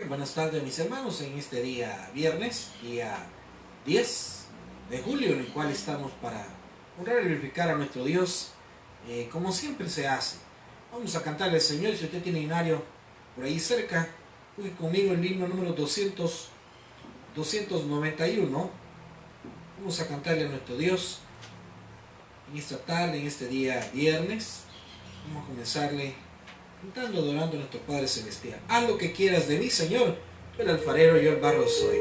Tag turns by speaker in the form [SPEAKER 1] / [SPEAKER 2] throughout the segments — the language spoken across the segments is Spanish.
[SPEAKER 1] Buenas tardes mis hermanos, en este día viernes, día 10 de julio, en el cual estamos para honrar y glorificar a nuestro Dios, como siempre se hace. Vamos a cantarle al Señor, y si usted tiene himnario por ahí cerca, busque conmigo el himno número 291. Vamos a cantarle a nuestro Dios en esta tarde, en este día viernes. Vamos a comenzarle cantando, adorando a nuestro Padre Celestial. Haz lo que quieras de mí, Señor, tú el alfarero, yo el barro soy.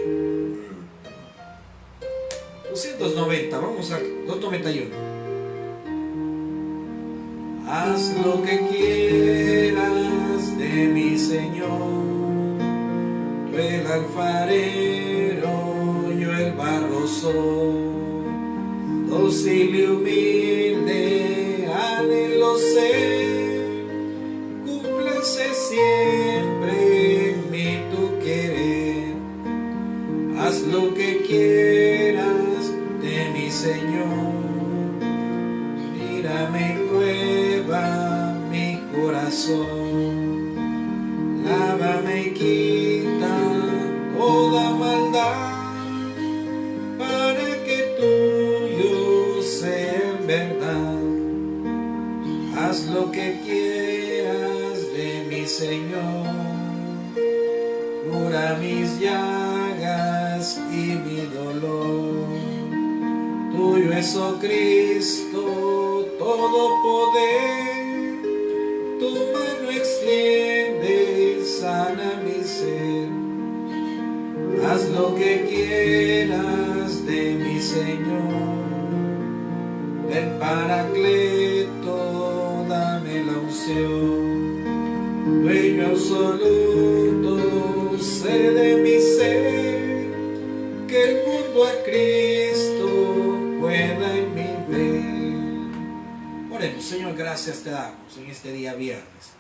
[SPEAKER 1] 290, vamos a 291. Haz lo que quieras de mí, Señor, tú el alfarero, yo el barro soy. Dócil y humilde anhelo ser, cúmplase siempre en mí tu querer. Haz lo que quieras de mi Señor, mírame y prueba mi corazón. Lávame y quita toda maldad, para que tuyo sea en verdad. Haz lo que quieras de mi Señor, cura mis llagas y mi dolor. Tuyo es, oh Cristo, todo poder, tu mano extiende y sana mi ser. Haz lo que quieras de mi Señor, del Paracleto dame la unción. Dueño absoluto, sé de mi ser, que el mundo a Cristo pueda en mí ver. Oremos. Señor, gracias te damos en este día viernes.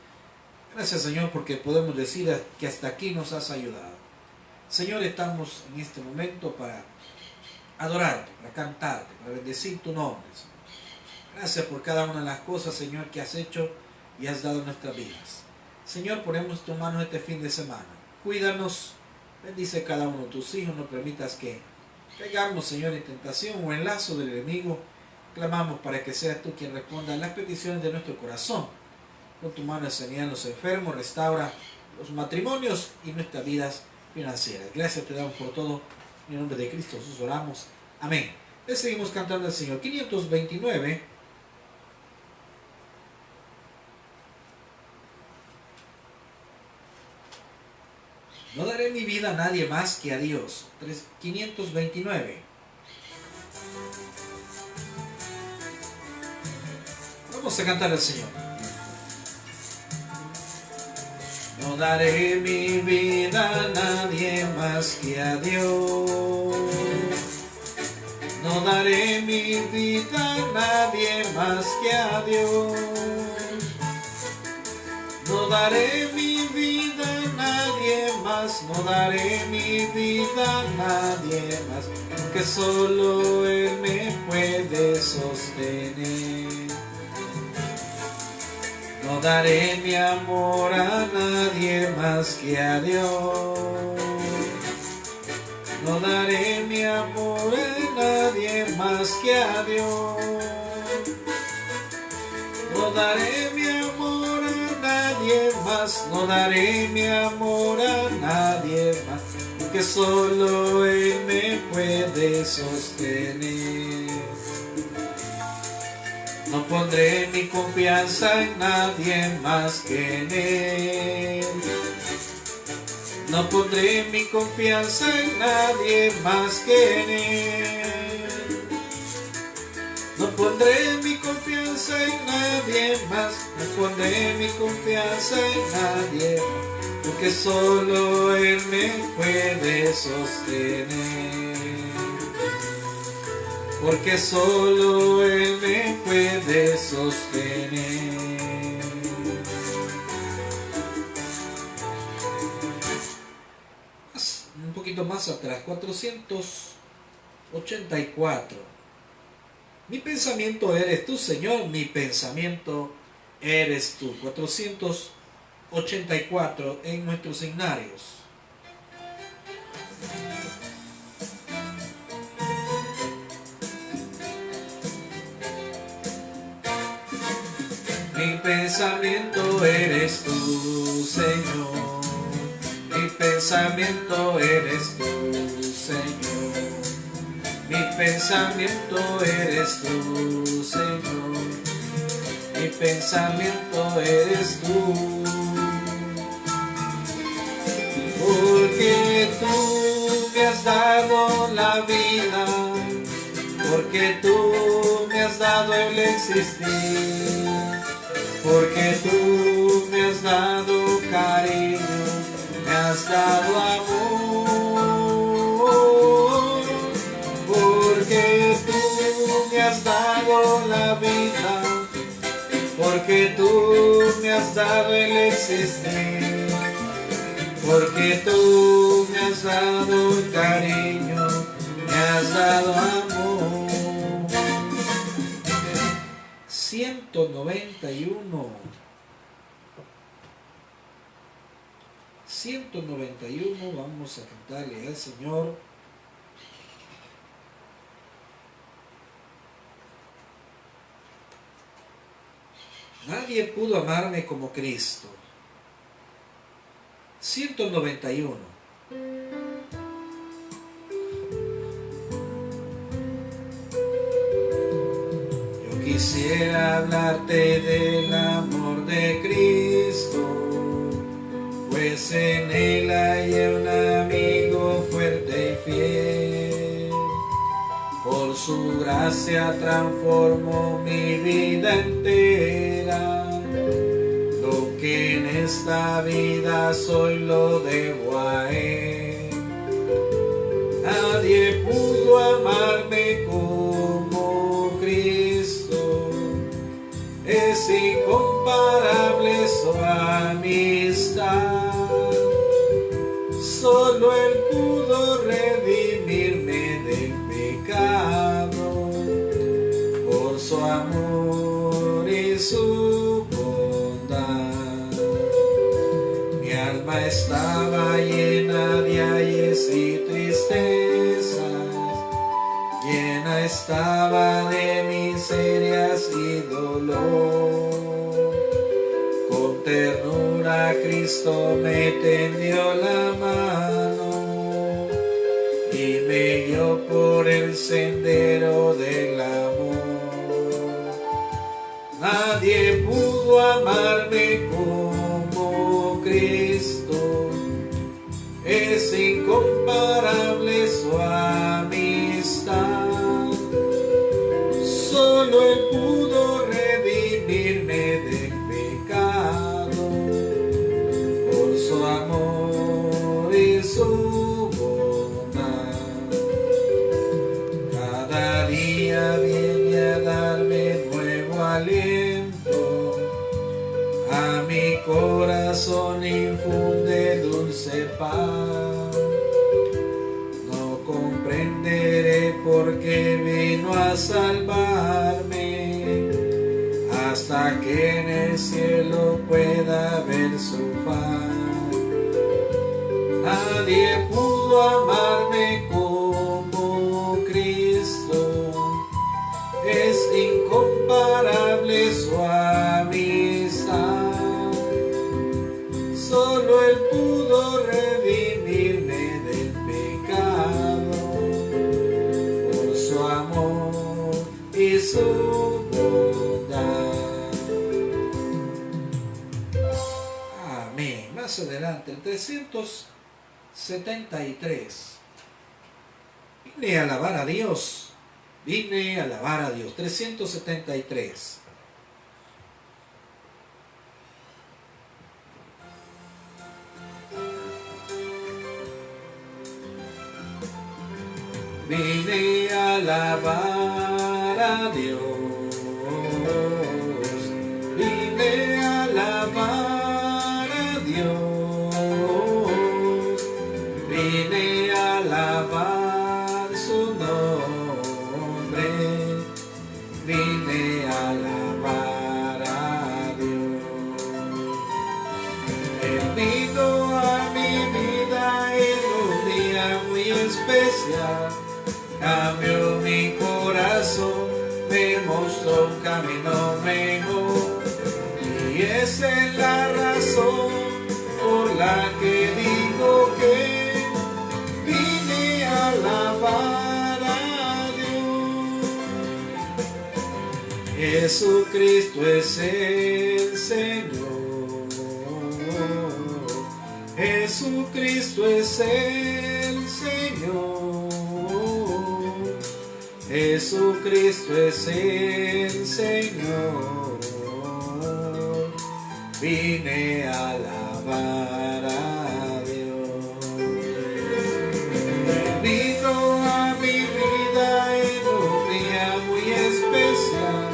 [SPEAKER 1] Gracias, Señor, porque podemos decir que hasta aquí nos has ayudado. Señor, estamos en este momento para adorarte, para cantarte, para bendecir tu nombre, Señor. Gracias por cada una de las cosas, Señor, que has hecho y has dado en nuestras vidas. Señor, ponemos en tus manos este fin de semana. Cuídanos, bendice cada uno de tus hijos, no permitas que caigamos, Señor, en tentación o en lazo del enemigo. Clamamos para que seas tú quien responda a las peticiones de nuestro corazón. Con tu mano de sanidad en los enfermos, restaura los matrimonios y nuestras vidas financieras. Gracias te damos por todo. En el nombre de Cristo Jesús oramos. Amén. Le seguimos cantando al Señor. 529. No daré mi vida a nadie más que a Dios. 529. Vamos a cantar al Señor. No daré mi vida a nadie más que a Dios. No daré mi vida a nadie más que a Dios. No daré mi vida a nadie más. No daré mi vida a nadie más, porque solo Él me puede sostener. No daré mi amor a nadie más que a Dios. No daré mi amor a nadie más que a Dios. No daré mi amor a nadie más. No daré mi amor a nadie más, porque solo Él me puede sostener. No pondré mi confianza en nadie más que en Él. No pondré mi confianza en nadie más que en Él. No pondré mi confianza en nadie más. No pondré mi confianza en nadie más, porque solo Él me puede sostener. Porque solo Él me puede sostener. Un poquito más atrás, 484. Mi pensamiento eres tú, Señor, mi pensamiento eres tú. 484 en nuestros himnarios. pensamiento eres tú, Señor. Mi pensamiento eres tú, Señor. Mi pensamiento eres tú, Señor. Mi pensamiento eres tú. Porque tú me has dado la vida, porque tú me has dado el existir, porque tú me has dado cariño, me has dado amor, porque tú me has dado la vida, porque tú me has dado el existir, porque tú me has dado cariño, me has dado amor. 191. 191, vamos a cantarle al Señor. Nadie pudo amarme como Cristo. 191. Yo quisiera hablarte del amor de Cristo, pues en él hay un amigo fuerte y fiel. Por su gracia transformó mi vida entera. Lo que en esta vida soy lo debo a él. Nadie pudo amarme como Cristo. Es incomparable su amistad. Solo él pudo redimirme del pecado por su amor y su bondad. Mi alma estaba llena de ayes y tristezas, llena estaba de miserias y dolor. Con ternura Cristo me tendió la mano y me guió por el sendero del amor. Nadie pudo amarme como Cristo, es incomparable su amistad. Solo él pudo redimirme del pecado por su amor y su bondad. Cada día viene a darme nuevo aliento, a mi corazón infunde dulce paz. No comprenderé por qué vino a salvarme, hasta que en el cielo pueda ver su faz. Nadie pudo amarme como Cristo, es incomparable su amistad. Solo él pudo redimirme del pecado por su amor y su bondad. Amén. Más adelante, el 373. Vine a alabar a Dios. Vine a alabar a Dios. 373. Vine a alabar a Dios. Vine a alabar a Dios. Vine a alabar su nombre. Vine a alabar a Dios. Él vino a mi vida en un día muy especial. Cambió mi corazón, me mostró un camino mejor. esa es la razón por la que digo que vine a alabar a Dios. Jesucristo es el Señor. Jesucristo es el Señor. Jesucristo es el Señor. Vine a alabar a Dios. Él vino a mi vida en un día muy especial.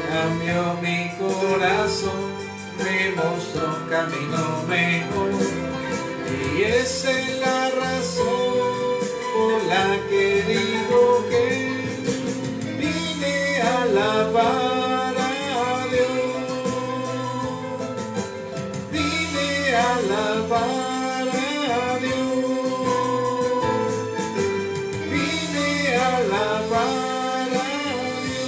[SPEAKER 1] Cambió mi corazón, me mostró un camino mejor. Y esa es la razón por la que digo que vine a alabar a Dios. Vine a alabar a Dios. Vine a alabar a Dios.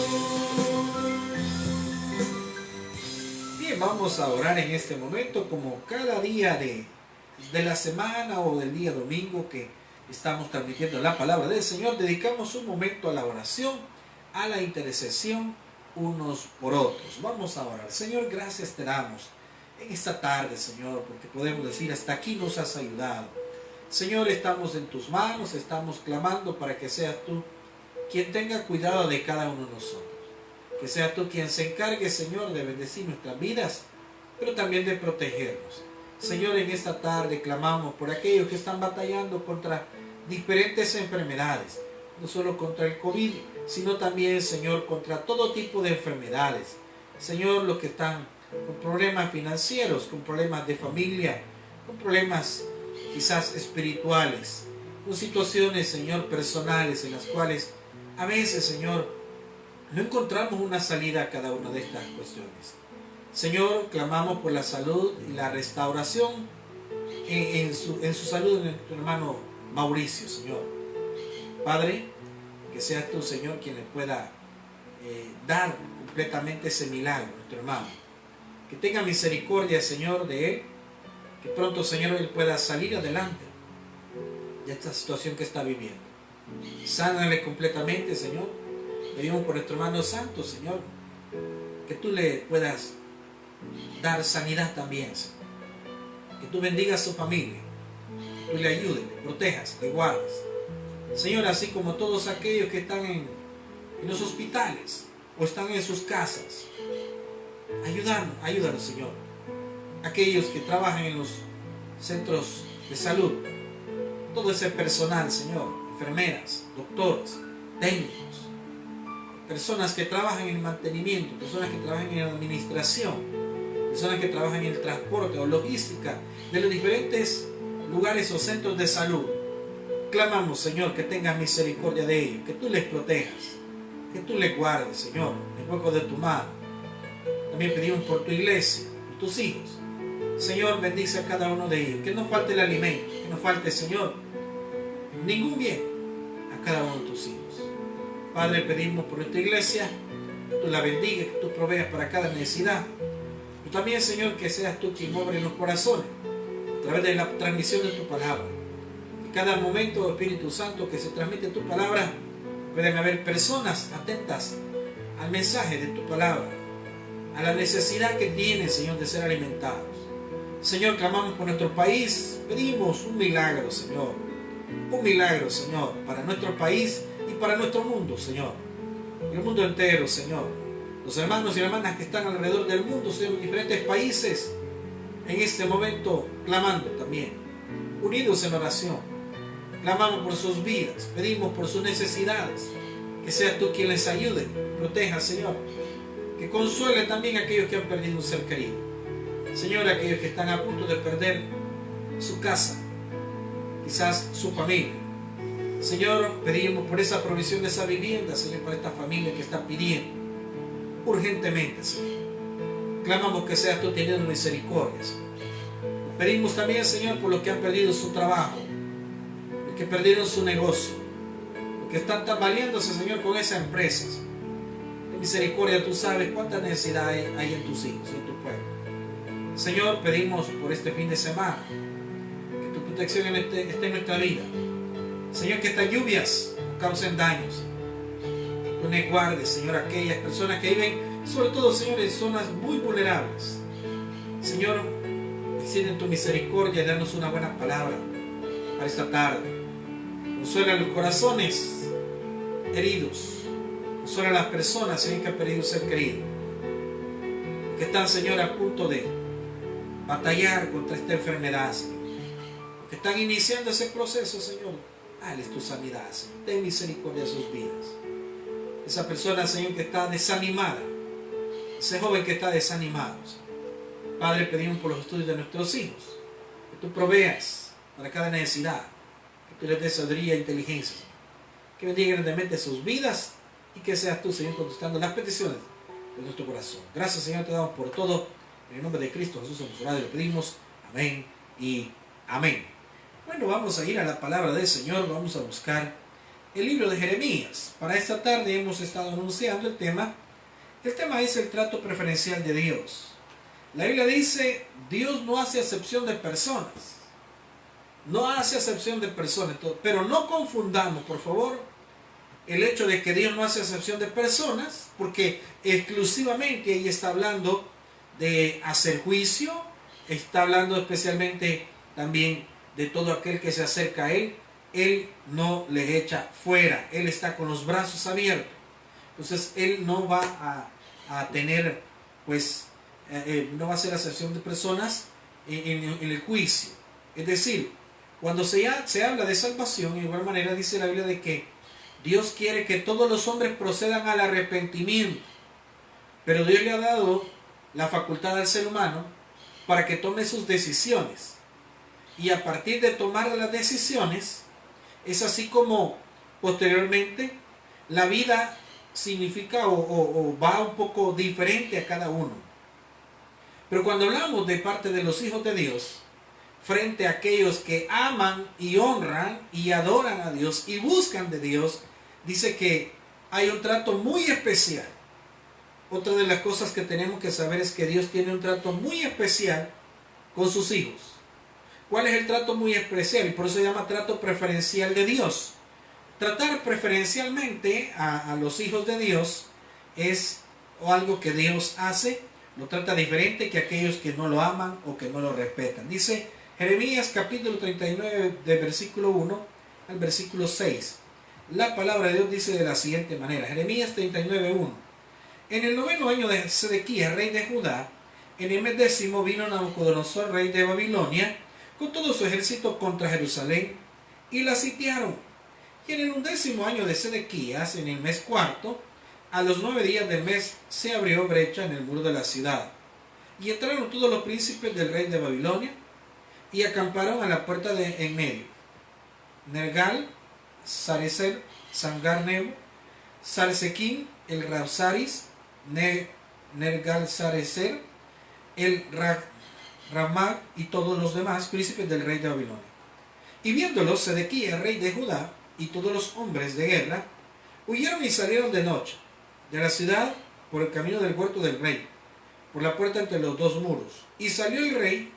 [SPEAKER 1] Bien, vamos a orar en este momento como cada día de la semana o del día domingo que estamos transmitiendo la palabra del Señor. Dedicamos un momento a la oración, a la intercesión unos por otros. Vamos a orar. Señor, gracias te damos en esta tarde, Señor, porque podemos decir hasta aquí nos has ayudado. Señor, estamos en tus manos, estamos clamando para que seas tú quien tenga cuidado de cada uno de nosotros. Que seas tú quien se encargue, Señor, de bendecir nuestras vidas, pero también de protegernos. Señor, en esta tarde clamamos por aquellos que están batallando contra diferentes enfermedades, no solo contra el COVID, sino también, Señor, contra todo tipo de enfermedades. Señor, los que están con problemas financieros, con problemas de familia, con problemas quizás espirituales, con situaciones, Señor, personales en las cuales a veces, Señor, no encontramos una salida a cada una de estas cuestiones. Señor, clamamos por la salud y la restauración en su salud de nuestro hermano Mauricio, Señor. Padre, que seas tú, Señor, quien le pueda dar completamente ese milagro a nuestro hermano. Que tenga misericordia, Señor, de él. Que pronto, Señor, él pueda salir adelante de esta situación que está viviendo. Sánale completamente, Señor. Pedimos por nuestro hermano santo, Señor, que tú le puedas dar sanidad también, Señor. Que tú bendigas a su familia, que tú le ayudes, le protejas, le guardes, Señor, así como todos aquellos que están en los hospitales o están en sus casas. Ayúdanos, Señor. Aquellos que trabajan en los centros de salud, todo ese personal, Señor, enfermeras, doctores, técnicos, personas que trabajan en el mantenimiento, personas que trabajan en la administración, personas que trabajan en el transporte o logística de los diferentes lugares o centros de salud. Clamamos, Señor, que tengas misericordia de ellos, que tú les protejas, que tú les guardes, Señor, en el hueco de tu mano. También pedimos por tu iglesia, por tus hijos. Señor, bendice a cada uno de ellos, que no falte el alimento, que no falte, Señor, ningún bien a cada uno de tus hijos. Padre, pedimos por esta iglesia, que tú la bendigas, que tú proveas para cada necesidad. Y también, Señor, que seas tú quien obre en los corazones a través de la transmisión de tu palabra. En cada momento, Espíritu Santo, que se transmite tu palabra, pueden haber personas atentas al mensaje de tu palabra, a la necesidad que tienen, Señor, de ser alimentados. Señor, clamamos por nuestro país, pedimos un milagro, Señor. Un milagro, Señor, para nuestro país y para nuestro mundo, Señor. El mundo entero, Señor. Los hermanos y hermanas que están alrededor del mundo, Señor, en diferentes países, en este momento clamando también, unidos en oración. Clamamos por sus vidas, pedimos por sus necesidades, que seas tú quien les ayude, proteja, Señor, que consuele también a aquellos que han perdido un ser querido. Señor, aquellos que están a punto de perder su casa, quizás su familia. Señor, pedimos por esa provisión de esa vivienda, Señor, para esta familia que está pidiendo urgentemente, Señor. Clamamos que seas tú teniendo misericordia, Señor. Pedimos también, Señor, por los que han perdido su trabajo, los que perdieron su negocio, los que están tambaleándose, Señor, con esa empresa. De misericordia, tú sabes cuánta necesidad hay en tus hijos, en tu pueblo. Señor, pedimos por este fin de semana que tu protección esté en nuestra vida. Señor, que estas lluvias no causen daños. Tú nos guardes, Señor, aquellas personas que viven, sobre todo, Señor, en zonas muy vulnerables. Señor, extiende tu misericordia y danos una buena palabra para esta tarde. Consuela los corazones heridos. Consuela a las personas, Señor, que han perdido ser querido. Que están, Señor, a punto de batallar contra esta enfermedad, Señor. Que están iniciando ese proceso, Señor. Dales tu sanidad, Señor. Ten misericordia de sus vidas. Esa persona, Señor, que está desanimada. Ese joven que está desanimado, Señor. Padre, pedimos por los estudios de nuestros hijos. Que tú proveas para cada necesidad. Que tú les des sabiduría e inteligencia, Señor. Que bendiga grandemente sus vidas. Y que seas tú, Señor, contestando las peticiones de nuestro corazón. Gracias, Señor, te damos por todo. En el nombre de Cristo Jesús hemos orado y lo pedimos. Amén y amén. Bueno, vamos a ir a la palabra del Señor. Vamos a buscar el libro de Jeremías. Para esta tarde hemos estado anunciando el tema. El tema es el trato preferencial de Dios. La Biblia dice, Dios no hace acepción de personas. No hace acepción de personas. Pero no confundamos, por favor, el hecho de que Dios no hace acepción de personas, porque exclusivamente ahí está hablando de hacer juicio, está hablando especialmente también de todo aquel que se acerca a Él no le echa fuera, Él está con los brazos abiertos. Entonces Él no va a tener, pues, no va a hacer acepción de personas en el juicio. Es decir, cuando se habla de salvación, de igual manera dice la Biblia de que Dios quiere que todos los hombres procedan al arrepentimiento, pero Dios le ha dado la facultad al ser humano para que tome sus decisiones. Y a partir de tomar las decisiones, es así como posteriormente la vida significa o va un poco diferente a cada uno. Pero cuando hablamos de parte de los hijos de Dios, frente a aquellos que aman y honran y adoran a Dios y buscan de Dios, dice que hay un trato muy especial. Otra de las cosas que tenemos que saber es que Dios tiene un trato muy especial con sus hijos. ¿Cuál es el trato muy especial? Y por eso se llama trato preferencial de Dios. Tratar preferencialmente a los hijos de Dios es algo que Dios hace, lo trata diferente que aquellos que no lo aman o que no lo respetan. Dice Jeremías capítulo 39, de versículo 1 al versículo 6. La palabra de Dios dice de la siguiente manera. Jeremías 39, 1. En el 9º año de Sedequías, rey de Judá, en el mes 10º vino Nabucodonosor, rey de Babilonia, con todo su ejército contra Jerusalén, y la sitiaron. Y en el 11º año de Sedequías, en el mes 4º, a los 9 días del mes, se abrió brecha en el muro de la ciudad. Y entraron todos los príncipes del rey de Babilonia, y acamparon a la puerta de en medio. Nergal, Sarecer, Sangar-Nebo, Sarsequín, el Rabsaris, Nergal-Sarecer, el Ramag y todos los demás príncipes del rey de Babilonia. Y viéndolos, Sedequías, rey de Judá, y todos los hombres de guerra, huyeron y salieron de noche de la ciudad por el camino del huerto del rey, por la puerta entre los dos muros. Y salió el rey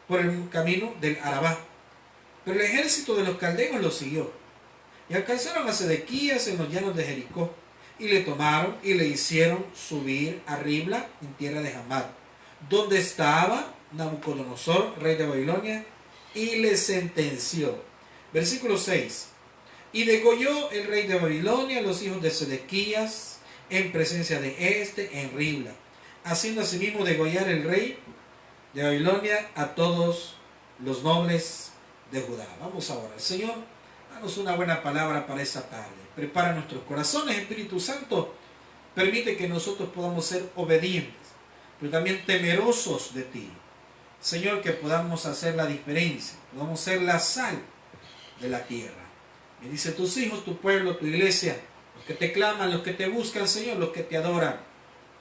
[SPEAKER 1] por el camino del Arabá. Pero el ejército de los caldeos lo siguió. Y alcanzaron a Sedequías en los llanos de Jericó. Y le tomaron y le hicieron subir a Ribla, en tierra de Hamad, donde estaba Nabucodonosor, rey de Babilonia, y le sentenció. Versículo 6. Y degolló el rey de Babilonia a los hijos de Sedequías en presencia de éste en Ribla, haciendo asimismo degollar el rey de Babilonia a todos los nobles de Judá. Vamos a orar. Señor, danos una buena palabra para esta tarde. Prepara nuestros corazones, Espíritu Santo. Permite que nosotros podamos ser obedientes, pero también temerosos de ti. Señor, que podamos hacer la diferencia, podamos ser la sal de la tierra. Bendice tus hijos, tu pueblo, tu iglesia, los que te claman, los que te buscan, Señor, los que te adoran,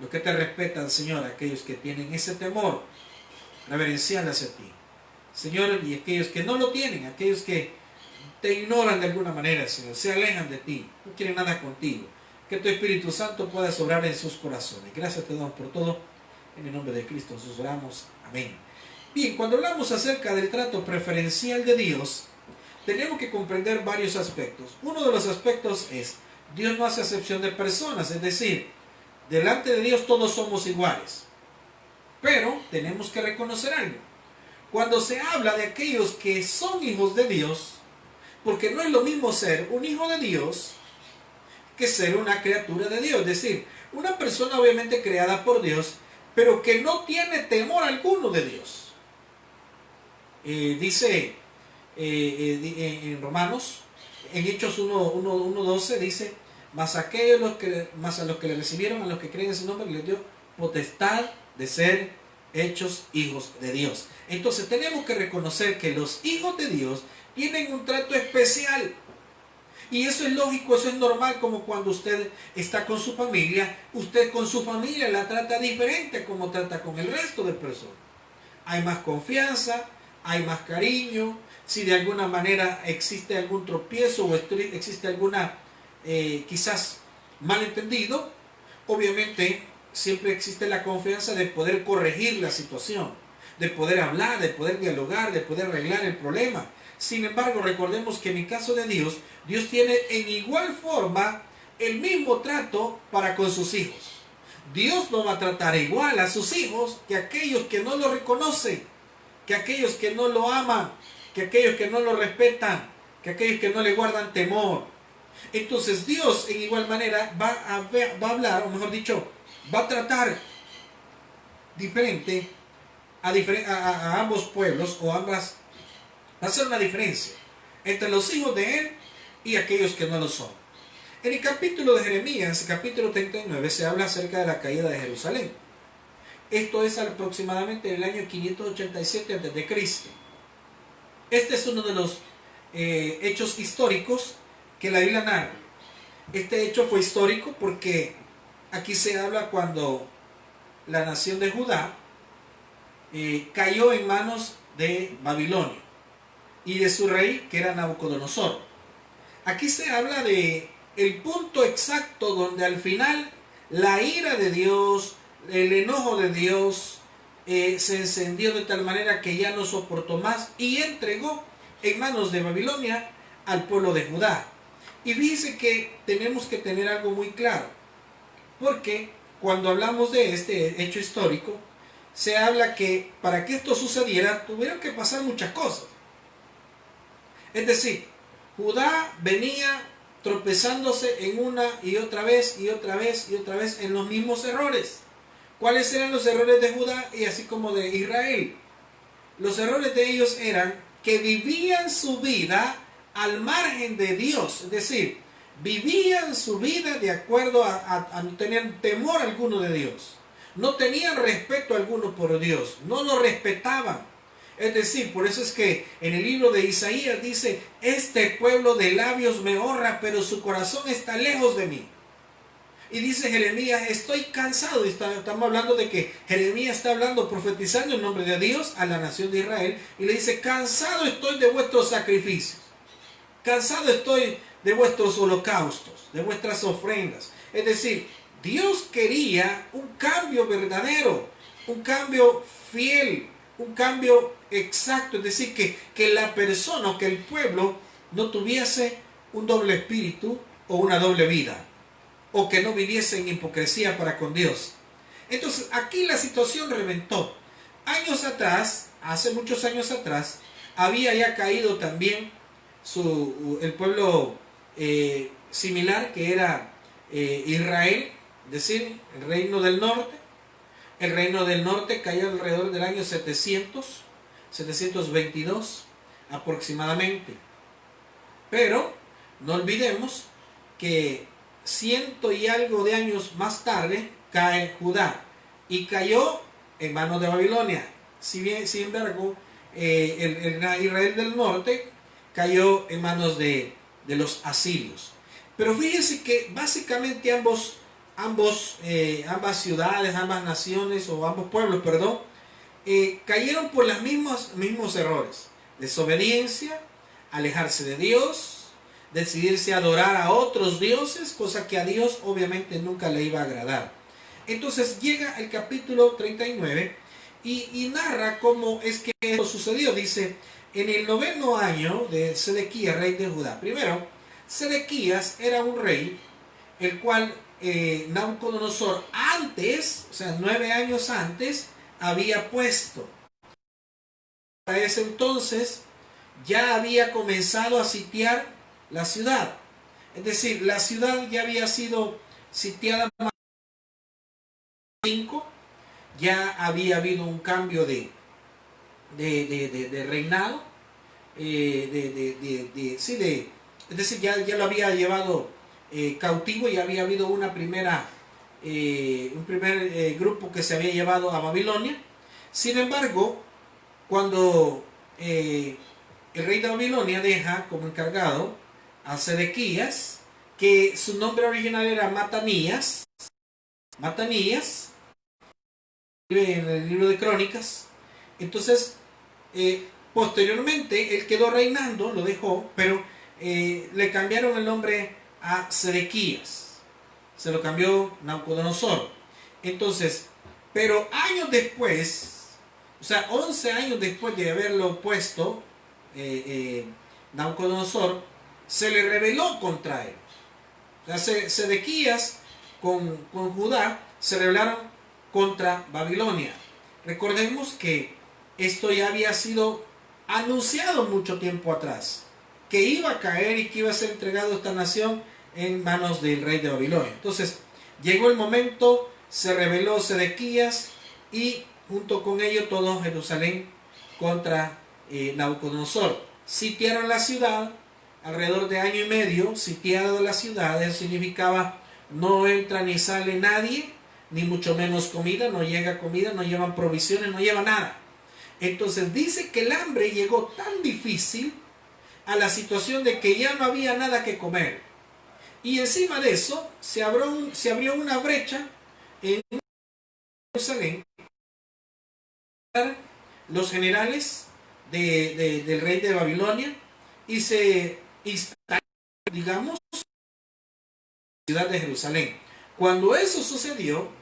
[SPEAKER 1] los que te respetan, Señor, aquellos que tienen ese temor reverencial hacia ti. Señor, y aquellos que no lo tienen, aquellos que te ignoran de alguna manera, Señor, se alejan de ti, no quieren nada contigo. Que tu Espíritu Santo pueda sobrar en sus corazones. Gracias te damos por todo. En el nombre de Cristo Jesús oramos. Amén. Bien, cuando hablamos acerca del trato preferencial de Dios, tenemos que comprender varios aspectos. Uno de los aspectos es, Dios no hace acepción de personas, es decir, delante de Dios todos somos iguales. Pero tenemos que reconocer algo. Cuando se habla de aquellos que son hijos de Dios, porque no es lo mismo ser un hijo de Dios que ser una criatura de Dios. Es decir, una persona obviamente creada por Dios, pero que no tiene temor alguno de Dios. Dice en Romanos, en Hechos 1:12 dice, mas a los que le recibieron, a los que creen en su nombre, les dio potestad de ser hechos hijos de Dios. Entonces tenemos que reconocer que los hijos de Dios tienen un trato especial. Y eso es lógico, eso es normal, como cuando usted está con su familia, usted con su familia la trata diferente como trata con el resto de personas. Hay más confianza, hay más cariño. Si de alguna manera existe algún tropiezo o existe alguna quizás malentendido, obviamente siempre existe la confianza de poder corregir la situación, de poder hablar, de poder dialogar, de poder arreglar el problema. Sin embargo, recordemos que en el caso de Dios, Dios tiene en igual forma el mismo trato para con sus hijos. Dios no va a tratar igual a sus hijos que aquellos que no lo reconocen, que aquellos que no lo aman, que aquellos que no lo respetan, que aquellos que no le guardan temor. Entonces Dios en igual manera va a hablar, o mejor dicho, va a tratar diferente a ambos pueblos o ambas. Va a hacer una diferencia entre los hijos de Él y aquellos que no lo son. En el capítulo de Jeremías, capítulo 39, se habla acerca de la caída de Jerusalén. Esto es aproximadamente en el año 587 a.C. Este es uno de los hechos históricos que la Biblia narra. Este hecho fue histórico porque aquí se habla cuando la nación de Judá cayó en manos de Babilonia y de su rey, que era Nabucodonosor. Aquí se habla de el punto exacto donde al final la ira de Dios, el enojo de Dios se encendió de tal manera que ya no soportó más y entregó en manos de Babilonia al pueblo de Judá. Y fíjense que tenemos que tener algo muy claro, porque cuando hablamos de este hecho histórico, se habla que para que esto sucediera tuvieron que pasar muchas cosas. Es decir, Judá venía tropezándose en una y otra vez y otra vez y otra vez en los mismos errores. ¿Cuáles eran los errores de Judá y así como de Israel? Los errores de ellos eran que vivían su vida al margen de Dios, es decir, vivían su vida de acuerdo a no tener temor alguno de Dios. No tenían respeto alguno por Dios, no lo respetaban. Es decir, por eso es que en el libro de Isaías dice, este pueblo de labios me honra, pero su corazón está lejos de mí. Y dice Jeremías, estoy cansado. Y estamos hablando de que Jeremías está hablando, profetizando en nombre de Dios a la nación de Israel. Y le dice, cansado estoy de vuestros sacrificios. Cansado estoy de vuestros holocaustos, de vuestras ofrendas. Es decir, Dios quería un cambio verdadero, un cambio fiel, un cambio exacto. Es decir, que la persona o que el pueblo no tuviese un doble espíritu o una doble vida, o que no viviese en hipocresía para con Dios. Entonces aquí la situación reventó. Años atrás, hace muchos años atrás, había ya caído también el pueblo similar que era Israel, es decir, el reino del norte. El reino del norte cayó alrededor del año 722 aproximadamente. Pero no olvidemos que 100 y algo de años más tarde cae Judá y cayó en manos de Babilonia. Sin embargo, el Israel del norte cayó en manos de los asirios. Pero fíjense que básicamente ambas ciudades, ambas naciones o ambos pueblos, perdón, cayeron por los mismos errores: desobediencia, alejarse de Dios, decidirse a adorar a otros dioses, cosa que a Dios obviamente nunca le iba a agradar. Entonces llega el capítulo 39 y narra cómo es que esto sucedió. Dice, en el 9º año de Sedequías, rey de Judá. Primero, Sedequías era un rey, el cual Nabucodonosor antes, o sea, 9 años antes, había puesto. Para ese entonces ya había comenzado a sitiar la ciudad. Es decir, la ciudad ya había sido sitiada más de 5, ya había habido un cambio de reinado, es decir, ya lo había llevado cautivo, y había habido un primer grupo que se había llevado a Babilonia. Sin embargo, cuando el rey de Babilonia deja como encargado a Sedequías, que su nombre original era Matanías, vive en el libro de Crónicas. Entonces, posteriormente, él quedó reinando, lo dejó, pero le cambiaron el nombre a Sedequías. Se lo cambió Nabucodonosor. Entonces, pero años después, o sea, 11 años después de haberlo puesto, Nabucodonosor, se le rebeló contra él. O sea, Sedequías con Judá se rebelaron contra Babilonia. Recordemos que esto ya había sido anunciado mucho tiempo atrás, que iba a caer y que iba a ser entregado esta nación en manos del rey de Babilonia. Entonces, llegó el momento, se rebeló Sedequías y junto con ello todo Jerusalén contra Nabucodonosor. Sitiaron la ciudad alrededor de año y medio. Sitiado la ciudad, eso significaba no entra ni sale nadie, ni mucho menos comida, no llega comida, no llevan provisiones, no lleva nada. Entonces dice que el hambre llegó tan difícil a la situación de que ya no había nada que comer. Y encima de eso se abrió una brecha en Jerusalén. Los generales del rey de Babilonia y se instalaron, digamos, en la ciudad de Jerusalén. Cuando eso sucedió,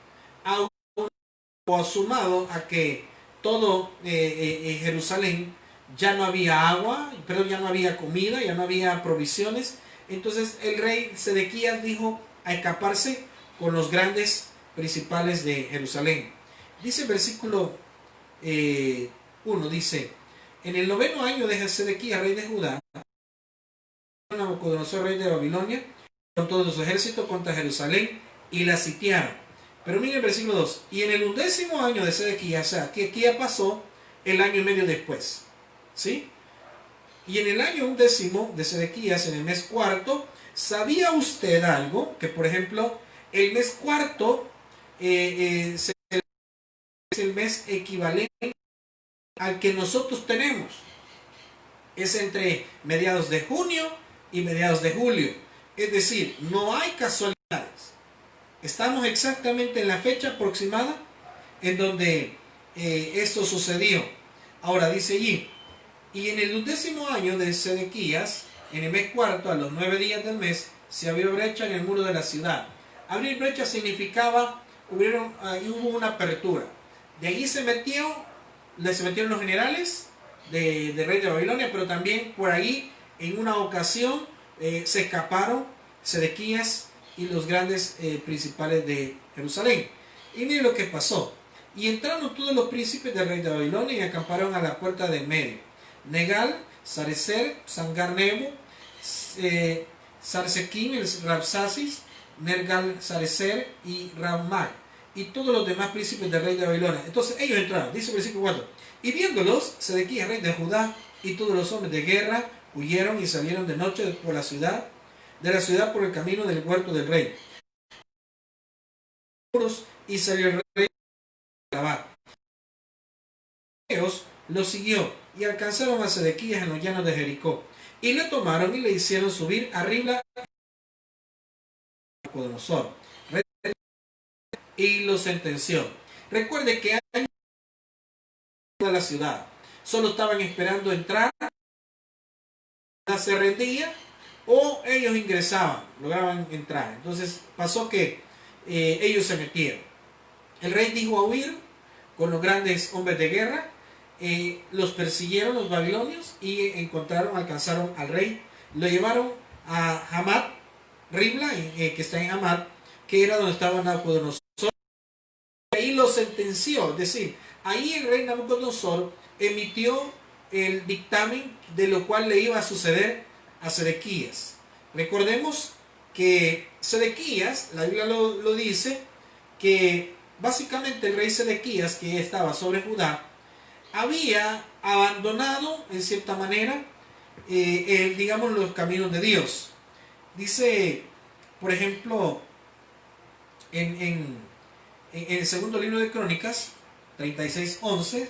[SPEAKER 1] sumado a que todo Jerusalén ya no había agua, pero ya no había comida, ya no había provisiones. Entonces el rey Sedequías dijo a escaparse con los grandes principales de Jerusalén. Dice el versículo 1, dice, en el 9º año de Sedequías, rey de Judá, Nabucodonosor, rey de Babilonia, con todos sus ejércitos contra Jerusalén y la sitiaron. Pero miren el versículo 2. Y en el 11º año de Sedequías, o sea, que aquí ya pasó el año y medio después. ¿Sí? Y en el año 11º de Sedequías, en el mes cuarto, ¿sabía usted algo? Que por ejemplo, el mes cuarto es el mes equivalente al que nosotros tenemos. Es entre mediados de junio y mediados de julio. Es decir, no hay casualidades. Estamos exactamente en la fecha aproximada en donde esto sucedió. Ahora dice allí, y en el 11º año de Sedequías, en el mes cuarto, a los 9 días del mes, se abrió brecha en el muro de la ciudad. Abrir brecha significaba, hubo una apertura. De allí se metieron los generales de rey de Babilonia, pero también por ahí, en una ocasión, se escaparon Sedequías y los grandes principales de Jerusalén. Y miren lo que pasó. Y entraron todos los príncipes del rey de Babilonia y acamparon a la puerta del medio. Negal, Sarecer, Sangar-Nebo, Sarsequim, el Rabsasis, Nergal, Sarecer y Raumag, y todos los demás príncipes del rey de Babilonia. Entonces ellos entraron, dice el versículo 4. Y viéndolos, Sedequías, rey de Judá, y todos los hombres de guerra huyeron y salieron de noche por la ciudad, por el camino del huerto del rey. Y salió el rey a lavar. Ellos lo siguió y alcanzaron a Sedequías en los llanos de Jericó. Y le tomaron y le hicieron subir arriba a Nabucodonosor, y lo sentenció. Recuerde que hay de la ciudad. Solo estaban esperando entrar, se rendía o ellos ingresaban, lograban entrar. Entonces pasó que ellos se metieron. El rey dijo a huir con los grandes hombres de guerra. Los persiguieron los babilonios y alcanzaron al rey. Lo llevaron a Hamat, Ribla, que está en Hamat, que era donde estaba Nabucodonosor. Ahí lo sentenció, es decir, ahí el rey Nabucodonosor emitió el dictamen de lo cual le iba a suceder a Sedequías. Recordemos que Sedequías, la Biblia lo dice, que básicamente el rey Sedequías, que estaba sobre Judá, había abandonado en cierta manera digamos, los caminos de Dios. Dice, por ejemplo, en el segundo libro de Crónicas 36:11,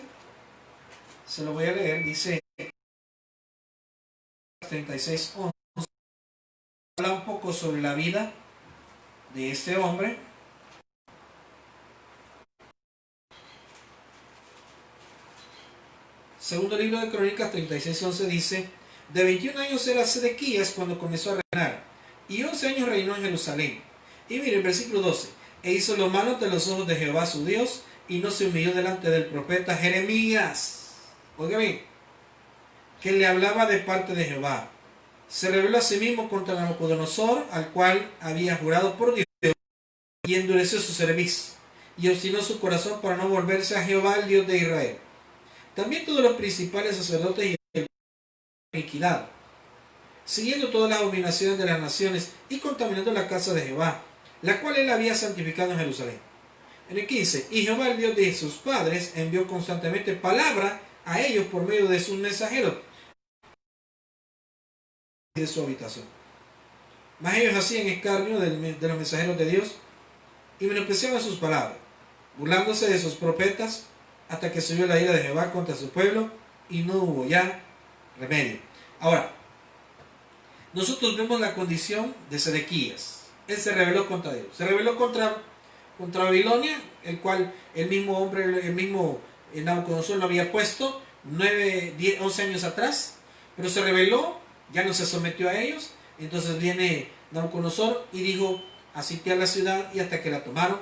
[SPEAKER 1] se lo voy a leer. Dice 36:11, habla un poco sobre la vida de este hombre. Segundo libro de Crónicas 36:11 dice: de 21 años era Sedequías cuando comenzó a reinar, y 11 años reinó en Jerusalén. Y mire el versículo 12: e hizo lo malo ante los ojos de Jehová su Dios, y no se humilló delante del profeta Jeremías. Oiga bien, que le hablaba de parte de Jehová. Se rebeló a sí mismo contra Nabucodonosor, al cual había jurado por Dios, y endureció su cerviz, y obstinó su corazón para no volverse a Jehová, el Dios de Israel. También todos los principales sacerdotes y el iniquidad, siguiendo todas las abominaciones de las naciones y contaminando la casa de Jehová, la cual él había santificado en Jerusalén. En el 15, y Jehová, el Dios de sus padres, envió constantemente palabra a ellos por medio de sus mensajeros de su habitación. Mas ellos hacían escarnio de los mensajeros de Dios y menospreciaban sus palabras, burlándose de sus profetas, hasta que subió la ira de Jehová contra su pueblo y no hubo ya remedio. Ahora, nosotros vemos la condición de Sedequías. Él se rebeló contra Dios, se rebeló contra Babilonia, el cual el mismo hombre, el mismo Nabucodonosor lo había puesto 9, 10, 11 años atrás, pero se rebeló, ya no se sometió a ellos. Entonces viene Nabucodonosor y dijo a sitiar la ciudad, y hasta que la tomaron.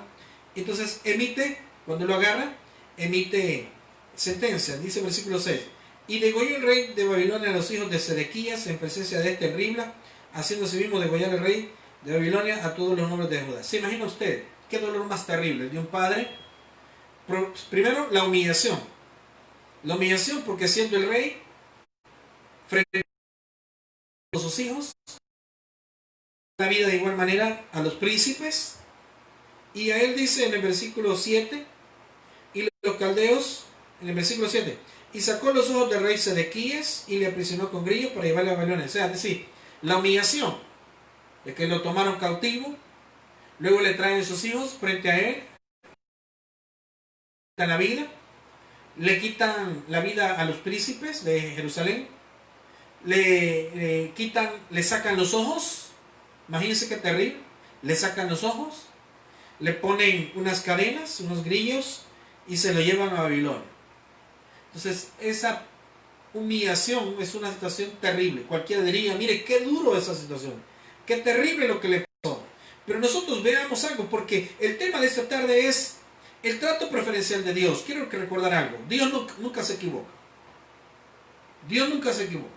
[SPEAKER 1] Entonces cuando lo agarra, emite sentencia. Dice el versículo 6: y degolló el rey de Babilonia a los hijos de Sedequías en presencia de este Ribla, haciendo sí mismo degollar el rey de Babilonia a todos los nombres de Judá. ¿Se imagina usted qué dolor más terrible de un padre? Primero, la humillación. La humillación porque siendo el rey, frente a sus hijos, la vida de igual manera a los príncipes. Y a él dice en el versículo 7, y los caldeos, en el versículo 7, y sacó los ojos del rey Sedequías y le aprisionó con grillos para llevarle a Babilonia. O sea, es decir, la humillación de que lo tomaron cautivo, luego le traen sus hijos frente a él, le quitan la vida, le quitan la vida a los príncipes de Jerusalén, le sacan los ojos. Imagínense qué terrible. Le sacan los ojos, le ponen unas cadenas, unos grillos, y se lo llevan a Babilonia. Entonces, esa humillación es una situación terrible. Cualquiera diría: mire qué duro esa situación, qué terrible lo que le pasó. Pero nosotros veamos algo, porque el tema de esta tarde es el trato preferencial de Dios. Quiero recordar algo: Dios nunca se equivoca. Dios nunca se equivoca.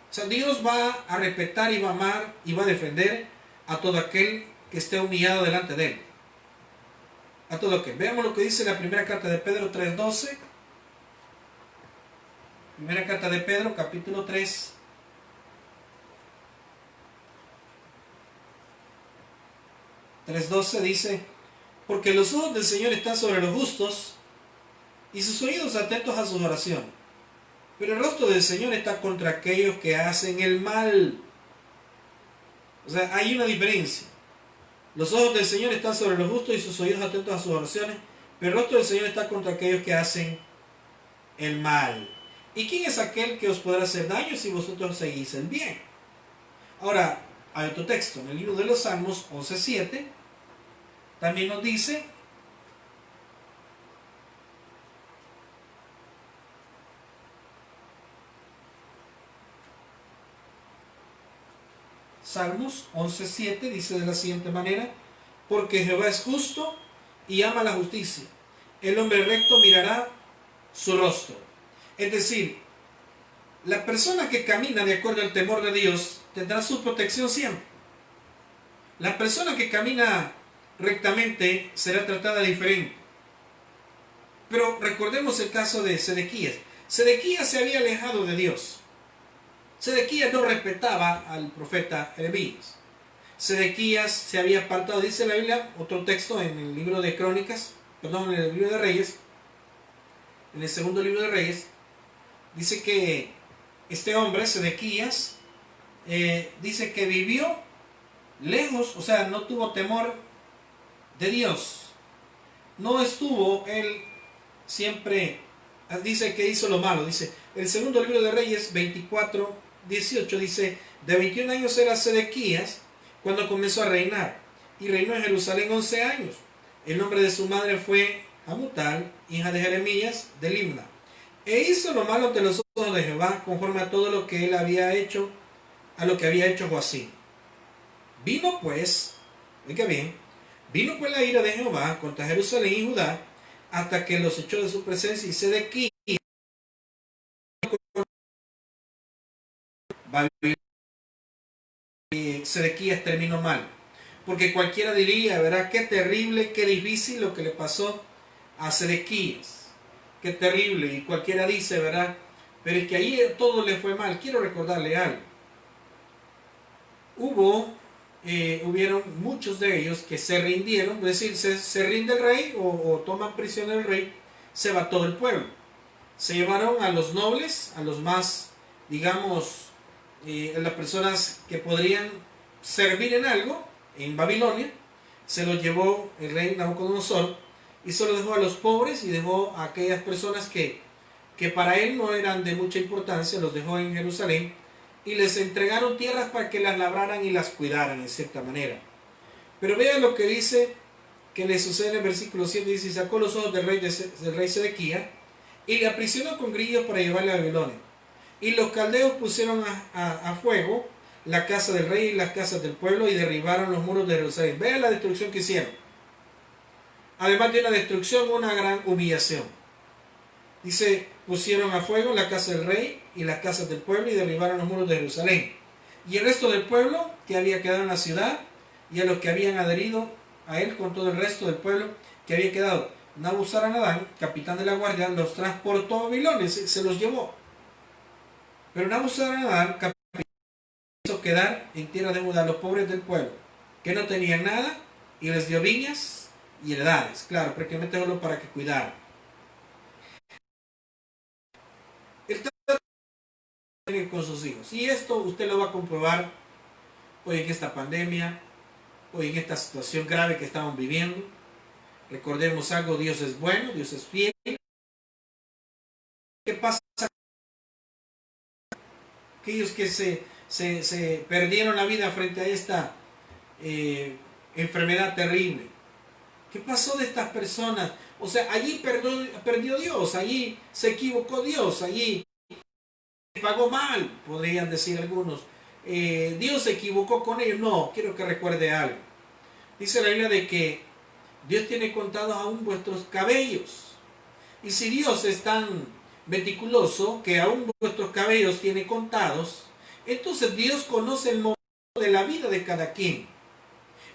[SPEAKER 1] O sea, Dios va a respetar y va a amar y va a defender a todo aquel que esté humillado delante de él. A todo aquel. Veamos lo que dice la primera carta de Pedro 3:12. Primera carta de Pedro, capítulo 3. 3:12 dice: porque los ojos del Señor están sobre los justos y sus oídos atentos a sus oraciones. Pero el rostro del Señor está contra aquellos que hacen el mal. O sea, hay una diferencia. Los ojos del Señor están sobre los justos y sus oídos atentos a sus oraciones, pero el rostro del Señor está contra aquellos que hacen el mal. ¿Y quién es aquel que os podrá hacer daño si vosotros seguís el bien? Ahora, hay otro texto en el libro de los Salmos 11:7. También nos dice: Salmos 11:7 dice de la siguiente manera: porque Jehová es justo y ama la justicia, el hombre recto mirará su rostro. Es decir, la persona que camina de acuerdo al temor de Dios tendrá su protección siempre. La persona que camina rectamente será tratada diferente. Pero recordemos el caso de Sedequías. Sedequías se había alejado de Dios. Sedequías no respetaba al profeta Jeremías. Sedequías se había apartado, dice la Biblia, otro texto en el libro de Crónicas, perdón, en el libro de Reyes, en el segundo libro de Reyes, dice que este hombre, Sedequías, dice que vivió lejos, o sea, no tuvo temor de Dios. No estuvo él siempre, dice que hizo lo malo. Dice, el segundo libro de Reyes 24:18 dice, de 21 años era Sedequías cuando comenzó a reinar, y reinó en Jerusalén 11 años. El nombre de su madre fue Hamutal, hija de Jeremías, de Libna. E hizo lo malo ante los ojos de Jehová, conforme a todo lo que él había hecho, a lo que había hecho Joacim. Vino pues, oiga bien, vino pues la ira de Jehová contra Jerusalén y Judá, hasta que los echó de su presencia, y Sedequías Sedequías terminó mal. Porque cualquiera diría, ¿verdad? Qué terrible, qué difícil lo que le pasó a Sedequías. Qué terrible. Y cualquiera dice, ¿verdad? Pero es que ahí todo le fue mal. Quiero recordarle algo. Hubieron muchos de ellos que se rindieron, es decir, se rinde el rey o toman prisión el rey, se va todo el pueblo. Se llevaron a los nobles, a los más, digamos, las personas que podrían servir en algo en Babilonia, se los llevó el rey Nabucodonosor y solo dejó a los pobres y dejó a aquellas personas que para él no eran de mucha importancia, los dejó en Jerusalén y les entregaron tierras para que las labraran y las cuidaran en cierta manera. Pero vean lo que dice, que le sucede en el versículo 7, dice, y sacó los ojos del rey Sedequías y le aprisionó con grillos para llevarle a Babilonia. Y los caldeos pusieron a fuego la casa del rey y las casas del pueblo y derribaron los muros de Jerusalén. Vean la destrucción que hicieron. Además de una destrucción, una gran humillación. Dice, pusieron a fuego la casa del rey y las casas del pueblo y derribaron los muros de Jerusalén. Y el resto del pueblo que había quedado en la ciudad y a los que habían adherido a él con todo el resto del pueblo que había quedado. Nabuzaranadán, capitán de la guardia, los transportó a Babilonia, se los llevó. Pero Nabuzaranadán, capitán, hizo quedar en tierra de Judá a los pobres del pueblo, que no tenían nada, y les dio viñas y heredades, claro, prácticamente solo para que cuidaran. El trato con sus hijos. Y esto usted lo va a comprobar hoy en esta pandemia, hoy en esta situación grave que estamos viviendo. Recordemos algo, Dios es bueno, Dios es fiel. ¿Qué pasa? Aquellos que se perdieron la vida frente a esta enfermedad terrible. ¿Qué pasó de estas personas? O sea, allí perdió Dios, allí se equivocó Dios, allí pagó mal, podrían decir algunos. Dios se equivocó con ellos. No, quiero que recuerde algo. Dice la Biblia de que Dios tiene contados aún vuestros cabellos. Y si Dios es tan meticuloso que aún vuestros cabellos tiene contados, entonces Dios conoce el momento de la vida de cada quien.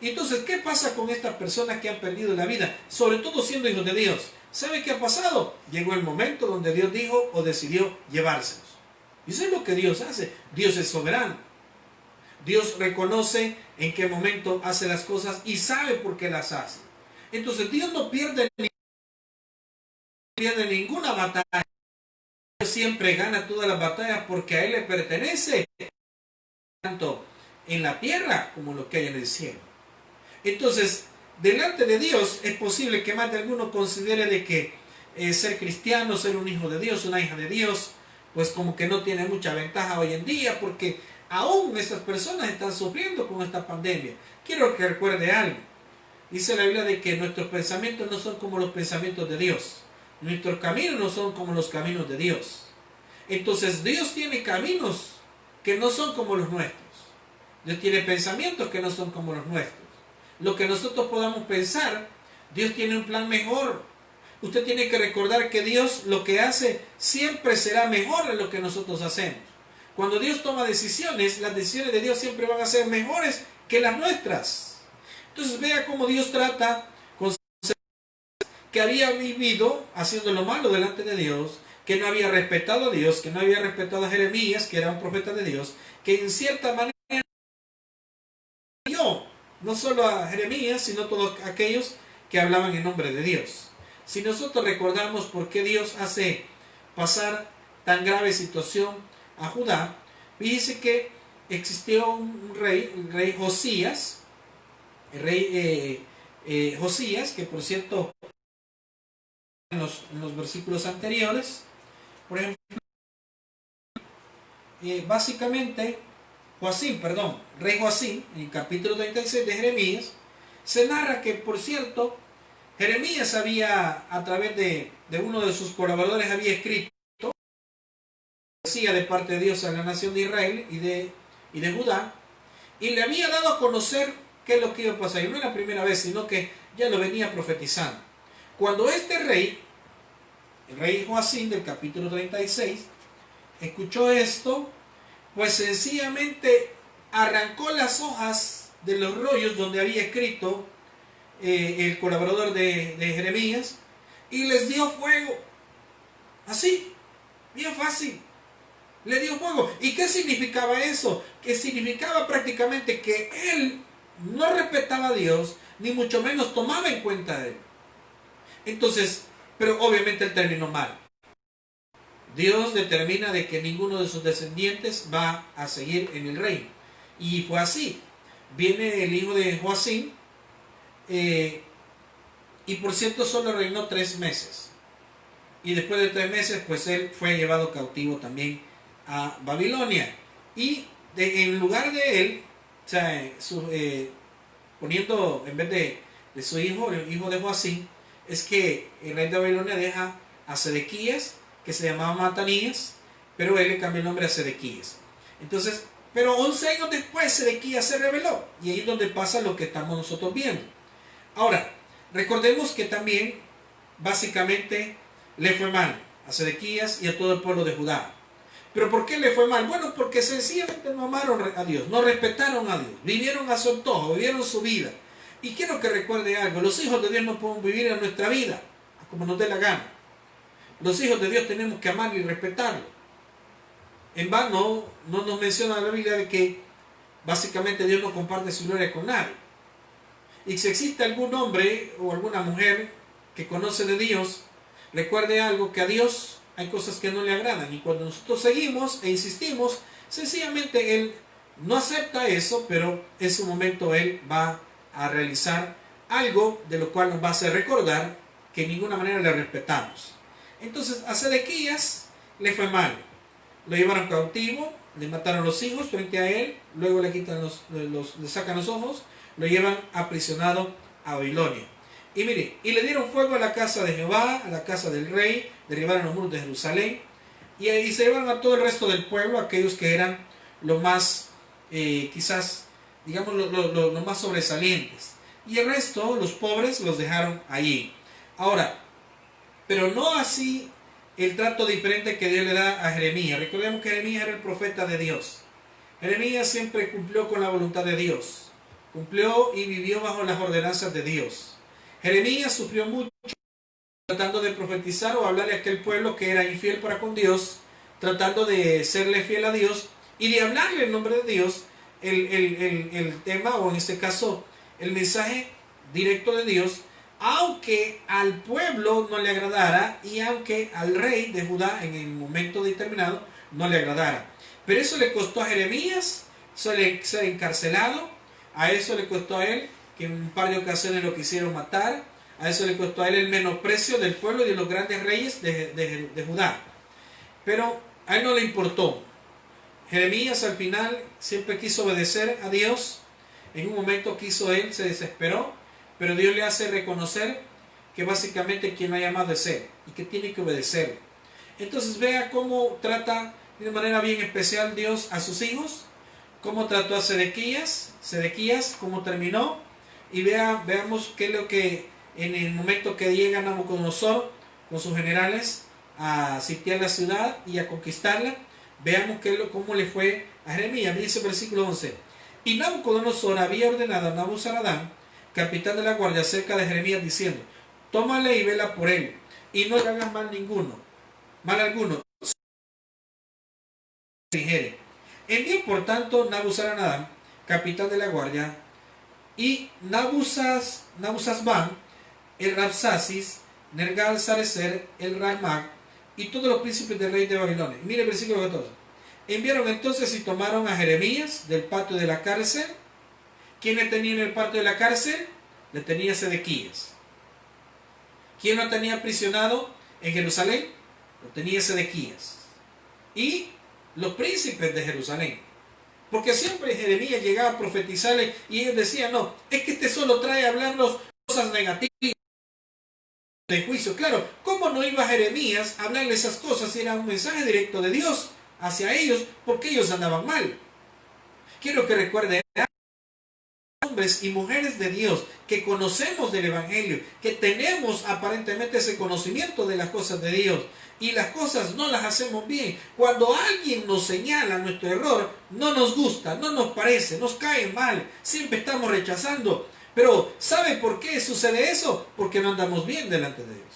[SPEAKER 1] Entonces, ¿qué pasa con estas personas que han perdido la vida? Sobre todo siendo hijos de Dios. ¿Sabe qué ha pasado? Llegó el momento donde Dios dijo o decidió llevárselos. Y eso es lo que Dios hace. Dios es soberano. Dios reconoce en qué momento hace las cosas y sabe por qué las hace. Entonces, Dios no pierde ninguna batalla. Dios siempre gana todas las batallas porque a Él le pertenece, tanto en la tierra como lo que hay en el cielo. Entonces, delante de Dios es posible que más de alguno considere de que ser cristiano, ser un hijo de Dios, una hija de Dios, pues como que no tiene mucha ventaja hoy en día, porque aún estas personas están sufriendo con esta pandemia. Quiero que recuerde algo. Dice la Biblia de que nuestros pensamientos no son como los pensamientos de Dios. Nuestros caminos no son como los caminos de Dios. Entonces Dios tiene caminos que no son como los nuestros. Dios tiene pensamientos que no son como los nuestros. Lo que nosotros podamos pensar, Dios tiene un plan mejor. usted tiene que recordar que Dios lo que hace siempre será mejor de lo que nosotros hacemos. Cuando Dios toma decisiones, las decisiones de Dios siempre van a ser mejores que las nuestras. Entonces vea cómo Dios trata con que había vivido haciendo lo malo delante de Dios, que no había respetado a Dios, que no había respetado a Jeremías, que era un profeta de Dios, que en cierta manera dio no solo a Jeremías, sino a todos aquellos que hablaban en nombre de Dios. Si nosotros recordamos por qué Dios hace pasar tan grave situación a Judá, dice que existió un rey, el rey Josías, Josías, que por cierto en los versículos anteriores, por ejemplo, básicamente rey Joacim, en el capítulo 36 de Jeremías, se narra que, por cierto, Jeremías había, a través de uno de sus colaboradores, había escrito de parte de Dios a la nación de Israel y de Judá, y le había dado a conocer qué es lo que iba a pasar. Y no era la primera vez, sino que ya lo venía profetizando. Cuando este rey, el rey Joacim del capítulo 36, escuchó esto, pues sencillamente arrancó las hojas de los rollos donde había escrito el colaborador de Jeremías y les dio fuego. Así, bien fácil. Le dio fuego. ¿Y qué significaba eso? Que significaba prácticamente que él no respetaba a Dios, ni mucho menos tomaba en cuenta de él. Entonces, pero obviamente él terminó mal. Dios determina de que ninguno de sus descendientes va a seguir en el reino. Y fue así. Viene el hijo de Joacim, y por cierto solo reinó 3 meses. Y después de 3 meses, pues él fue llevado cautivo también a Babilonia. Y en lugar de él, o sea, poniendo en vez de su hijo, el hijo de Joacim, es que el rey de Babilonia deja a Sedequías, que se llamaba Matanías, pero él le cambió el nombre a Sedequías. Entonces, pero 11 años después Sedequías se rebeló, y ahí es donde pasa lo que estamos nosotros viendo. Ahora, recordemos que también, básicamente, le fue mal a Sedequías y a todo el pueblo de Judá. ¿Pero por qué le fue mal? Bueno, porque sencillamente no amaron a Dios, no respetaron a Dios, vivieron a su antojo, vivieron su vida. Y quiero que recuerde algo, los hijos de Dios no pueden vivir en nuestra vida como nos dé la gana. Los hijos de Dios tenemos que amarlo y respetarlo. En vano no nos menciona la Biblia de que básicamente Dios no comparte su gloria con nadie. Y si existe algún hombre o alguna mujer que conoce de Dios, recuerde algo, que a Dios hay cosas que no le agradan. Y cuando nosotros seguimos e insistimos, sencillamente Él no acepta eso, pero en su momento Él va a realizar algo de lo cual nos va a hacer recordar que de ninguna manera le respetamos. Entonces a Sedequías le fue mal. Lo llevaron cautivo, le mataron los hijos frente a él, luego le quitan le sacan los ojos, lo llevan aprisionado a Babilonia. Y mire, y le dieron fuego a la casa de Jehová, a la casa del rey, derribaron los muros de Jerusalén, y ahí se llevaron a todo el resto del pueblo, aquellos que eran los más, quizás, digamos, los más sobresalientes. Y el resto, los pobres, los dejaron allí. Ahora, pero no así el trato diferente que Dios le da a Jeremías. Recordemos que Jeremías era el profeta de Dios. Jeremías siempre cumplió con la voluntad de Dios. Cumplió y vivió bajo las ordenanzas de Dios. Jeremías sufrió mucho tratando de profetizar o hablarle a aquel pueblo que era infiel para con Dios, tratando de serle fiel a Dios y de hablarle en nombre de Dios el tema, o en este caso el mensaje directo de Dios, aunque al pueblo no le agradara y aunque al rey de Judá en el momento determinado no le agradara. Pero eso le costó a Jeremías ser encarcelado, a eso le costó a él que en un par de ocasiones lo quisieron matar, a eso le costó a él el menosprecio del pueblo y de los grandes reyes de Judá. Pero a él no le importó. Jeremías al final siempre quiso obedecer a Dios. En un momento quiso él, se desesperó, pero Dios le hace reconocer que básicamente quien lo ha llamado es él y que tiene que obedecer. Entonces vea cómo trata de una manera bien especial Dios a sus hijos, cómo trató a Sedequías, cómo terminó, y veamos qué es lo que en el momento que llega Nabucodonosor con sus generales a sitiar la ciudad y a conquistarla. Veamos cómo le fue a Jeremías. Dice el versículo 11. Y Nabucodonosor había ordenado a Nabuzaradán, capitán de la guardia, acerca de Jeremías, diciendo: tómale y vela por él, y no le hagas mal alguno. Envió por tanto Nabuzaradán, capitán de la guardia, y Nabuzazban, el Rabsasis, Nergal-Sarecer, el Ramag, y todos los príncipes del rey de Babilonia. Mire el versículo 14. Enviaron entonces y tomaron a Jeremías del patio de la cárcel. ¿Quién le tenía en el patio de la cárcel? Le tenía Sedequías. ¿Quién lo tenía aprisionado en Jerusalén? Lo tenía Sedequías. Y los príncipes de Jerusalén. Porque siempre Jeremías llegaba a profetizarle y ellos decían: no, es que este solo trae a hablarnos cosas negativas de juicio. Claro, ¿cómo no iba Jeremías a hablarle esas cosas si era un mensaje directo de Dios hacia ellos? Porque ellos andaban mal. Quiero que recuerden, hombres y mujeres de Dios que conocemos del Evangelio, que tenemos aparentemente ese conocimiento de las cosas de Dios, y las cosas no las hacemos bien. Cuando alguien nos señala nuestro error, no nos gusta, no nos parece, nos cae mal, siempre estamos rechazando. Pero ¿sabe por qué sucede eso? Porque no andamos bien delante de Dios.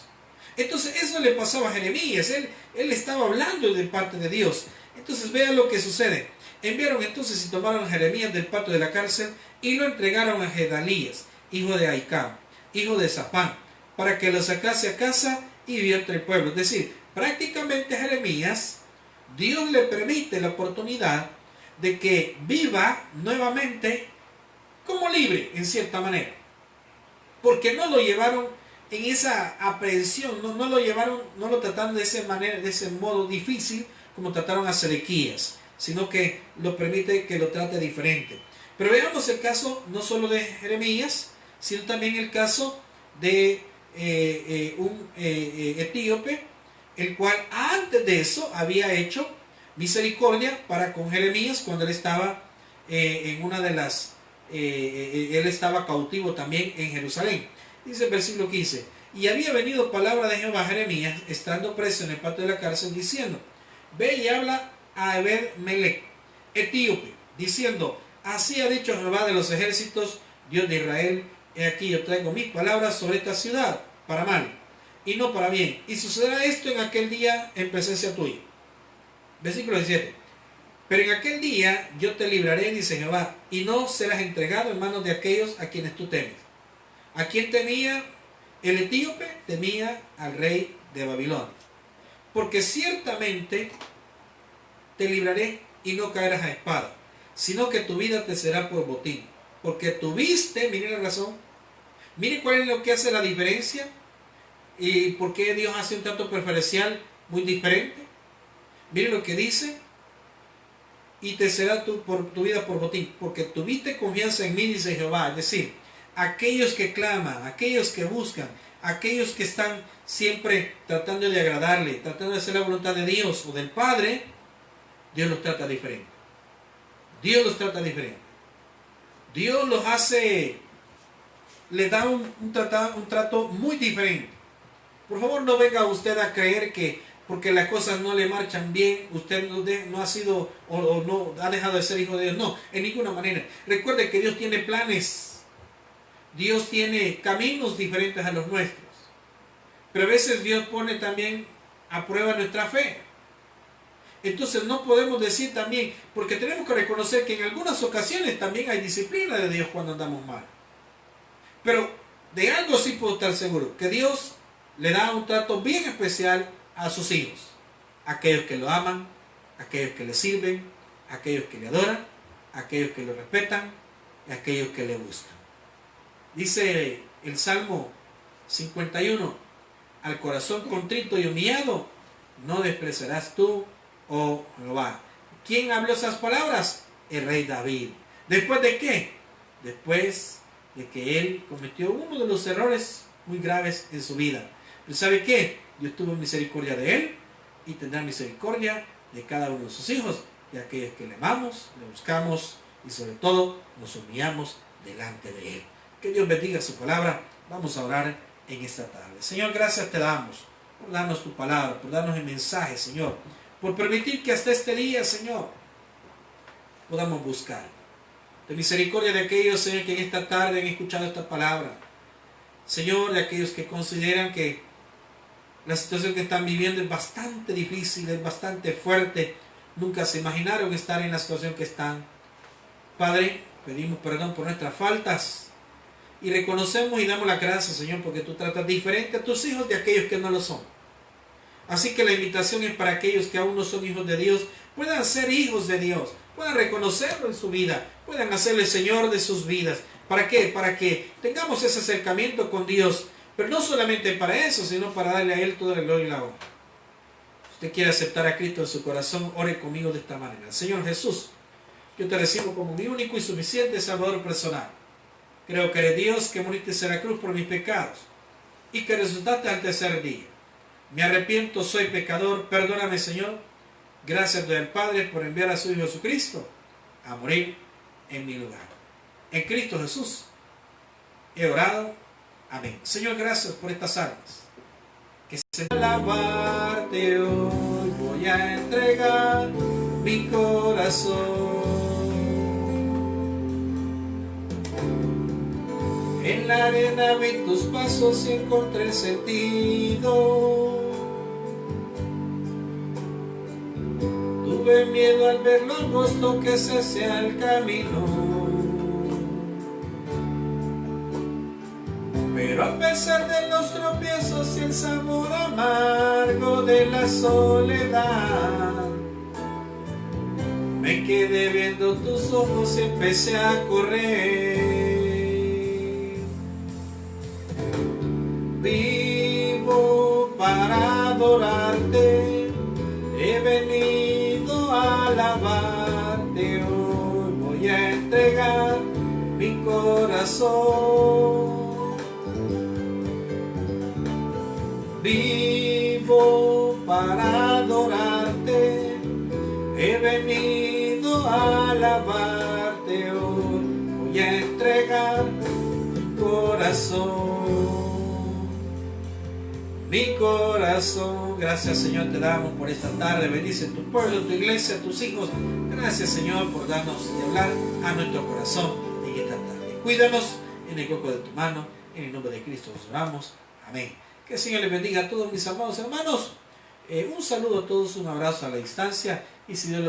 [SPEAKER 1] Entonces eso le pasaba a Jeremías. Él estaba hablando de parte de Dios. Entonces vean lo que sucede. Enviaron entonces y tomaron a Jeremías del patio de la cárcel y lo entregaron a Gedalías, hijo de Ahicam, hijo de Sapán, para que lo sacase a casa y vivió entre el pueblo. Es decir, prácticamente a Jeremías Dios le permite la oportunidad de que viva nuevamente como libre, en cierta manera. Porque no lo llevaron en esa aprehensión, no lo llevaron, no lo trataron de ese modo difícil como trataron a Sedequías, sino que lo permite que lo trate diferente. Pero veamos el caso no solo de Jeremías, sino también el caso de un etíope, el cual antes de eso había hecho misericordia para con Jeremías cuando él estaba en una de las... él estaba cautivo también en Jerusalén. Dice el versículo 15: y había venido palabra de Jehová a Jeremías, estando preso en el patio de la cárcel, diciendo: ve y habla a Ebed-Melech, etíope, diciendo: así ha dicho Jehová de los ejércitos, Dios de Israel: he aquí yo traigo mis palabras sobre esta ciudad para mal y no para bien, y sucederá esto en aquel día en presencia tuya. Versículo 17: pero en aquel día yo te libraré, dice Jehová, y no serás entregado en manos de aquellos a quienes tú temes. ¿A quién temía el etíope? Temía al rey de Babilonia. Porque ciertamente te libraré y no caerás a espada, sino que tu vida te será por botín. Porque tuviste, mire la razón, mire cuál es lo que hace la diferencia y por qué Dios hace un trato preferencial muy diferente. Mire lo que dice: y te será tu vida por botín, porque tuviste confianza en mí, dice Jehová. Es decir, aquellos que claman, aquellos que buscan, aquellos que están siempre tratando de agradarle, tratando de hacer la voluntad de Dios o del Padre, Dios los trata diferente. Dios los trata diferente. Dios los hace, les da un trato muy diferente. Por favor, no venga usted a creer que porque las cosas no le marchan bien, usted no ha sido o no ha dejado de ser hijo de Dios. No, en ninguna manera. Recuerde que Dios tiene planes. Dios tiene caminos diferentes a los nuestros. Pero a veces Dios pone también a prueba nuestra fe. Entonces no podemos decir también, porque tenemos que reconocer que en algunas ocasiones también hay disciplina de Dios cuando andamos mal. Pero de algo sí puedo estar seguro, que Dios le da un trato bien especial a sus hijos, aquellos que lo aman, aquellos que le sirven, aquellos que le adoran, aquellos que lo respetan y aquellos que le buscan. Dice el Salmo 51: al corazón contrito y humillado no despreciarás tú, oh Jehová. ¿Quién habló esas palabras? El rey David. ¿Después de qué? Después de que él cometió uno de los errores muy graves en su vida. Pero ¿sabe qué? Dios tuvo misericordia de él y tendrá misericordia de cada uno de sus hijos, de aquellos que le amamos, le buscamos y sobre todo nos humillamos delante de él. Que Dios bendiga su palabra. Vamos a orar en esta tarde. Señor, gracias te damos por darnos tu palabra, por darnos el mensaje, Señor, por permitir que hasta este día, Señor, podamos buscar. De misericordia de aquellos, Señor, que en esta tarde han escuchado esta palabra. Señor, de aquellos que consideran que la situación que están viviendo es bastante difícil, es bastante fuerte. Nunca se imaginaron estar en la situación que están. Padre, pedimos perdón por nuestras faltas y reconocemos y damos las gracias, Señor, porque tú tratas diferente a tus hijos de aquellos que no lo son. Así que la invitación es para aquellos que aún no son hijos de Dios, puedan ser hijos de Dios, puedan reconocerlo en su vida, puedan hacerle Señor de sus vidas. ¿Para qué? Para que tengamos ese acercamiento con Dios, pero no solamente para eso, sino para darle a Él toda la gloria y la honra. Si usted quiere aceptar a Cristo en su corazón, ore conmigo de esta manera. Señor Jesús, yo te recibo como mi único y suficiente Salvador personal. Creo que eres Dios, que moriste en la cruz por mis pecados y que resucitaste al tercer día. Me arrepiento, soy pecador, perdóname, Señor. Gracias al Padre por enviar a su Hijo Jesucristo a morir en mi lugar. En Cristo Jesús he orado. Amén. Señor, gracias por estas almas. Que se alabarte hoy, voy a entregar mi corazón. En la arena vi tus pasos y encontré el sentido. Tuve miedo al ver lo angosto que ese sea el camino. Pero a pesar de los tropiezos y el sabor amargo de la soledad, me quedé viendo tus ojos y empecé a correr. Vivo para adorarte, he venido a alabarte, hoy voy a entregar mi corazón. Vivo para adorarte, he venido a alabarte, hoy voy a entregar mi corazón. Mi corazón, gracias Señor te damos por esta tarde. Bendice tu pueblo, tu iglesia, tus hijos. Gracias Señor por darnos y hablar a nuestro corazón en esta tarde. Cuídanos en el coco de tu mano, en el nombre de Cristo os oramos. Amén. Que el Señor les bendiga a todos mis amados hermanos. Un saludo a todos, un abrazo a la distancia y si Dios